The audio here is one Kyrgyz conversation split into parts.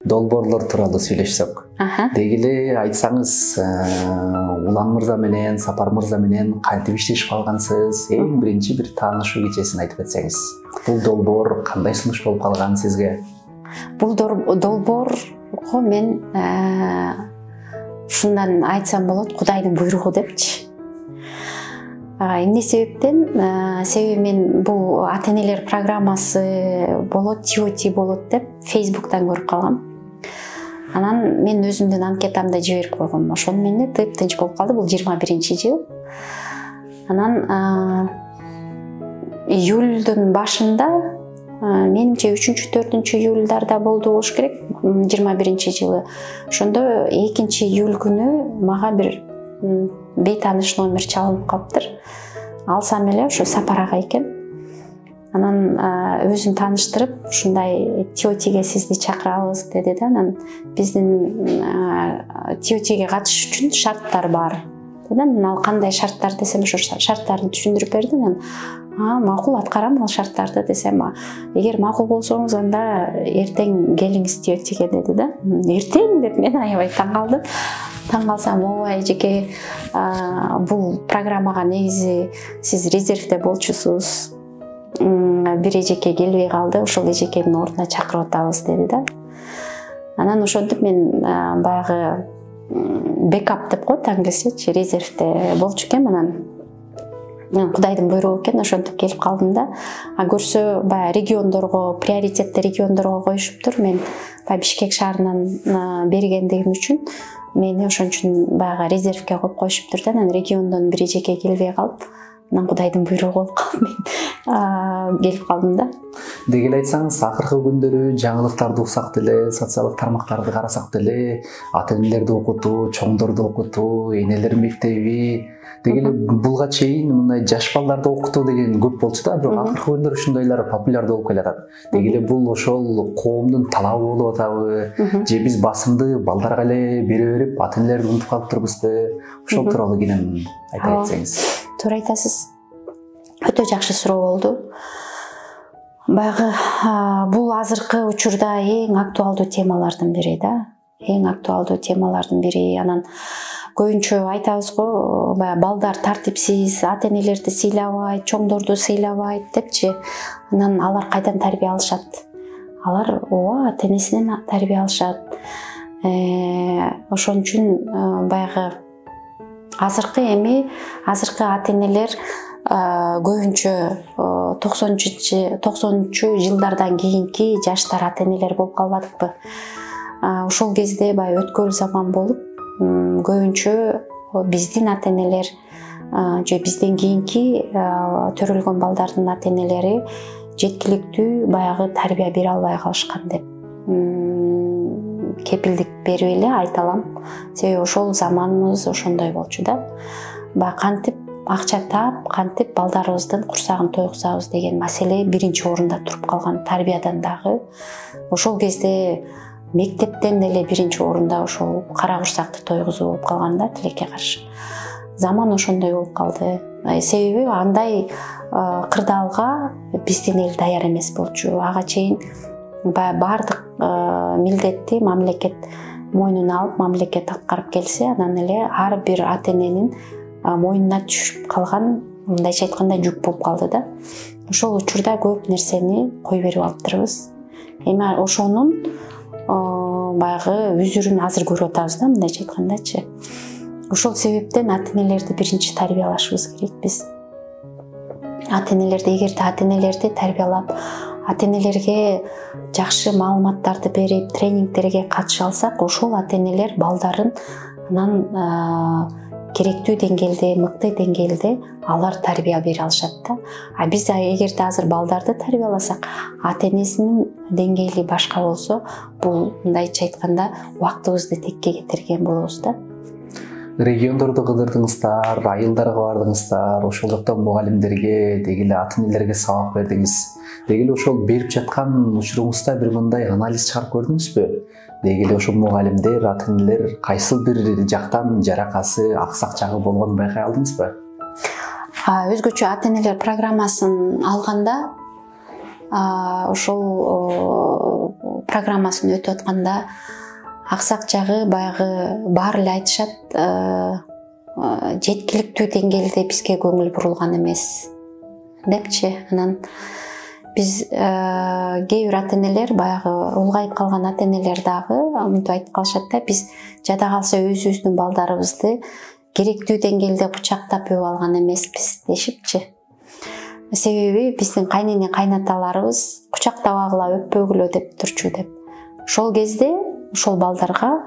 долбоорлор тууралуу сүйлөшсөк. Деги эле айтсаңыз, Улан мырза менен, Сапар мырза менен кантип иштешип калгансыз? Эң биринчи бир таанышуу кечесин айтып кетсеңиз. Бул долбоор кандай сунуш болуп калган сизге? Бул долбоорго мен ушундан айтсам болот, Кудайдын буйругу депчи. Эмне себептен? Себеби мен бул ата-энелер программасы болот, TOT болот деп Facebook'тан көрүп калгам. Анан мен өзүмдүн анкетамды жиберип койгом. Ошону менен тыйып-тынч болуп калды. Бул 21-жыл. Анан июлдун башында, менимче 3-4 июлдарда болду болуш керек, 21-жылы. Ошондо 2-июль күнү мага бир бейтааныш номер чалынып калыптыр. Алсам эле ошо Сапар ага экен. Анан өзүн тааныштырып, ушундай TOT-ге сизди чакырабыз деди да. Анан биздин TOT-ге катышыш үчүн шарттар бар. Анан ал кандай шарттар десем, ошо шарттарды түшүндүрүп берди. Анан макул, аткарам ал шарттарды десем, эгер макул болсоңуз, анда эртең келиңиз TOT-ге деди да. Эртең деп мен аябай таң калдым. Таң калсам, ой эжеке, бул программага негизи сиз резервде болчусуз. Бир эжеке келбей калды, ошол эжекенин ордуна чакырып атабыз деди да. Анан ошентип мен баягы бэкап деп коет англисче, резервде болчу экенмин. Анан Кудайдын буйругу экен, ошентип келип калдым да. Көрсө баягы региондорго, приоритетти региондорго коюшуптур. Мен Бишкек шаарынан бергендигим үчүн мени ошон үчүн баягы резервге коюп коюшуптур да. Анан региондон бир эжеке келбей калып, анан Кудайдын буйругу болуп калып мен келип калдым да. Деги эле айтсаңыз, акыркы күндөрү жаңылыктарды уксак деле, социалдык тармактарды карасак деле, ата-энелерди окутуу, чоңдорду окутуу, энелер мектеби, деги эле булга чейин мындай жаш балдарды окутуу деген көп болчу да. Бирок акыркы күндөр ушундайлар популярдуу болуп келатат. Деги эле бул ошол коомдун талабы болуп атабы, же биз басымды балдарга эле бере берип, ата-энелерди унутуп калыптырбызбы? Ошол тууралуу кенен айта кетсеңиз. Туура айтасыз. Өтө жакшы суроо болду. Баягы бул азыркы учурда эң актуалдуу темалардын бири да. Эң актуалдуу темалардын бири. Анан көбүнчө айтабыз го, баягы балдар тартипсиз, ата-энелерди сыйлабайт, чоңдорду сыйлабайт депчи. Анан алар кайдан тарбия алышат? Алар ооба ата-энесинен тарбия алышат. Ошон үчүн баягы азыркы ата-энелер көбүнчө 90-чы жылдардан кийинки жаштар ата-энелер болуп калбадыкпы? Ошол кезде баягы өткөл заман болуп, көбүнчө биздин ата-энелер же бизден кийинки төрөлгөн балдардын ата-энелери жеткиликтүү баягы тарбия бере албай калышкан деп кепилдик берип эле айта алам. Себеби ошол заманыбыз ошондой болчу да. Баягы кантип акча таап, кантип балдарыбыздын курсагын тойгузабыз деген маселе биринчи орунда туруп калган. Тарбиядан дагы ошол кезде мектептен деле биринчи орунда ошол кара курсакты тойгузуу болуп калган да, тилекке каршы. Заман ошондой болуп калды. Себеби андай кырдаалга биздин эл даяр эмес болчу. Ага чейин баардык милдетти мамлекет мойнуна алып, мамлекет аткарып келсе, анан эле ар бир ата-эненин мойнуна түшүп калган, мындайча айтканда, жүк болуп калды да. Ошол учурда көп нерсени кой берип алыптырбыз. Эми ошонун баягы үзүрүн азыр көрүп атабыз да, мындайча айткандачы. Ошол себептен ата-энелерди биринчи тарбиялашыбыз керек биз. Ата-энелерди, эгерде ата-энелерди тарбиялап, ата-энелерге жакшы маалыматтарды берип, тренингтерге катыша алсак, ошол ата-энелер балдарын анан керектүү деңгээлде, мыкты деңгээлде алар тарбия бере алышат да. Биз эгерде азыр балдарды тарбияласак, ата-энесинин деңгээли башка болсо, бул мындайча айтканда убактыбызды текке кетирген болобуз да. Региондорду кыдырдыңыздар, айылдарга бардыңыздар, ошол жактан мугалимдерге, деги эле ата-энелерге сабак бердиңиз. Деги эле ошол берип жаткан учуруңузда бир мындай анализ чыгарып көрдүңүзбү? Деги эле ошол мугалимдер, ата-энелер кайсыл бир жактан жаракасы, аксак жагы болгонун байкай алдыңызбы? Өзгөчө ата-энелер программасын алганда, ошол программасын өтүп атканда аксак жагы баягы баары эле айтышат, жеткиликтүү деңгээлде бизге көңүл бурулган эмес депчи. Анан биз кээ бир ата-энелер, баягы улгайып калган ата-энелер дагы мынтип айтып калышат да, биз жада калса өзүбүздүн балдарыбызды керектүү деңгээлде кучактап өбүп алган эмеспиз дешипчи. Себеби биздин кайнене кайнаталарыбыз кучактабагыла, өппөгүлө деп турчу деп. Ошол кезде ошол балдарга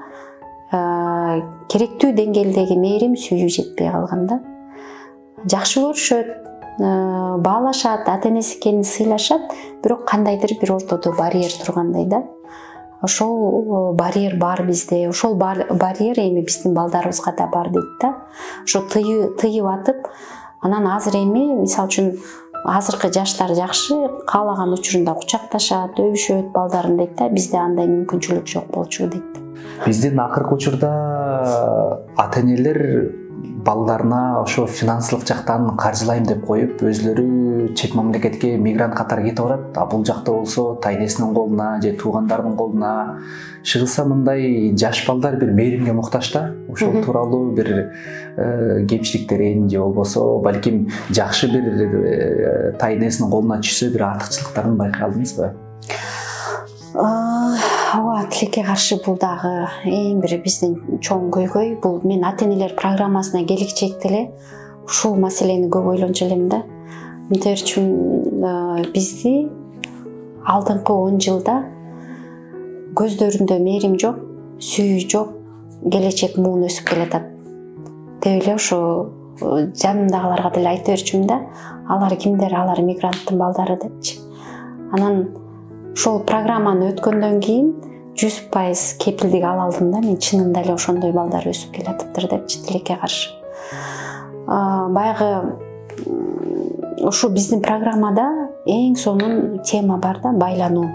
керектүү деңгээлдеги мээрим, сүйүү жетпей калган да. Жакшы көрүшөт, баалашат, ата-энеси экенин сыйлашат, бирок кандайдыр бир ортодо барьер тургандай да. Ошол барьер бар бизде, ошол барьер эми биздин балдарыбызга да бар дейт да. Ошо тыйып атып, анан азыр эми мисалы үчүн азыркы жаштар жакшы, каалаган учурунда кучакташат, өбүшөт балдарын дейт да. Бизде андай мүмкүнчүлүк жок болчу дейт. Биздин акыркы учурда ата-энелер балдарына ошо финансылык жактан каржылайм деп коюп, өзлөрү чет мамлекетке мигрант катары кетип барат. А бул жакта болсо тайнесинин колуна же туугандардын колуна чыгылса, мындай жаш балдар бир мээримге муктаж да. Ошол тууралуу бир кемчиликтерин же болбосо балким жакшы бир тайнесинин колуна түшсө бир артыкчылыктарын байкадыңызбы? Ооба, тилекке каршы бул дагы эң бир биздин чоң көйгөй. Бул мен ата-энелер программасына келечекте эле ушул маселени көп ойлончу элем да. Мынтер үчүн бизди алдыңкы 10 жылда көздөрүндө мээрим жок, сүйүү жок, келечек муун өсүп келатат деп эле ошо жанымдагыларга деле айта берчүмүн да. Алар кимдер? Алар мигранттын балдары депчи. Анан ошол программаны өткөндөн кийин 100% кепилдик ала алдым да. Мен чынында эле ошондой балдар өсүп келатыптыр депчи, тилекке каршы. Баягы ошо биздин программада эң сонун тема бар да, байлануу.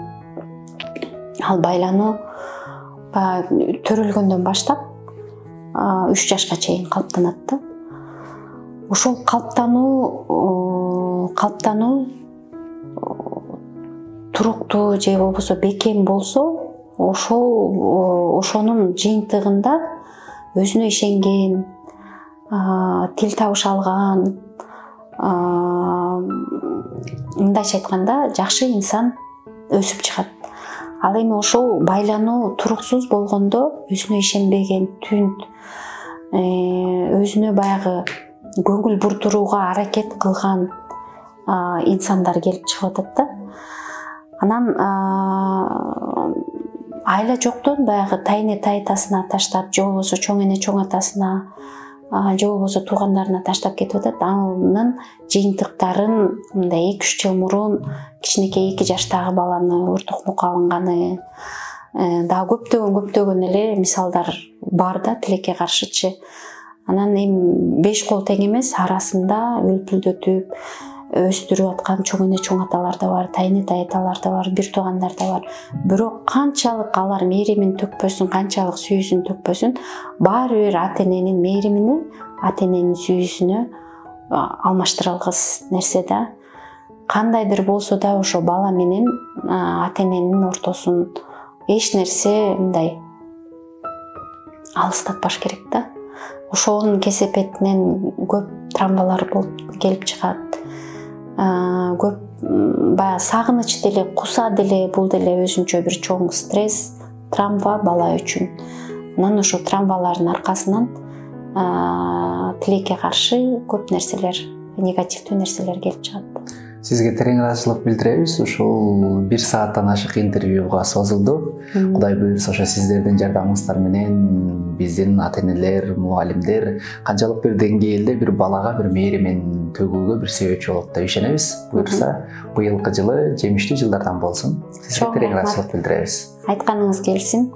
Ал байлануу төрөлгөндөн баштап 3 жашка чейин калыптанат да. Ошол калыптануу туруктуу же болбосо бекем болсо, ошонун жыйынтыгында өзүнө ишенген, тил табыш алган, мындайча айтканда жакшы инсан өсүп чыгат. Ал эми ошол байлануу туруксуз болгондо өзүнө ишенбеген, түнт, өзүнө баягы көңүл бурдурууга аракет кылган инсандар келип чыгып атат да. Анан айла жоктон баягы тайне тайтасына таштап, же болбосо чоң эне чоң атасына, же болбосо туугандарына таштап кетип атат. Анын жыйынтыктарын мындай 2-3 жыл мурун кичинекей 2 жаштагы баланы ортокмукка алынганы, дагы көптөгөн эле мисалдар бар да, тилекке каршычы. Анан эми 5 кол тең эмес, арасында үлпүлдөтүп өстүрүп аткан чоң эне чоң аталар да бар, тайне тайталар да бар, бир туугандар да бар. Бирок канчалык алар мээримин төкпөсүн, канчалык сүйүүсүн төкпөсүн, баары бир ата-эненин мээримини ата-эненин сүйүүсүнө алмаштырылгыс нерсе да. Кандайдыр болсо да ошо бала менен ата-эненин ортосун эч нерсе мындай алыстатпаш керек да. Ошонун кесепетинен көп травмалар болуп келип чыгат. Көп баягы сагыныч деле, куса деле, бул деле өзүнчө бир чоң стресс, травма бала үчүн. Анан ошо травмалардын аркасынан тилекке каршы көп нерселер, негативдүү нерселер келип чыгат. Сизге терең ыраазычылык билдиребиз. Ушул 1 сааттан ашык интервьюга созулду. Кудай буйрса ошо сиздердин жардамыңыздар менен биздин ата-энелер, мугалимдер канчалык бир деңгээлде бир балага бир мээримин төгүүгө бир себепчи болот деп ишенебиз. Буйрса быйылкы жылы жемиштүү жылдардан болсун. Сизге терең ыраазычылык билдиребиз. Айтканыңыз келсин.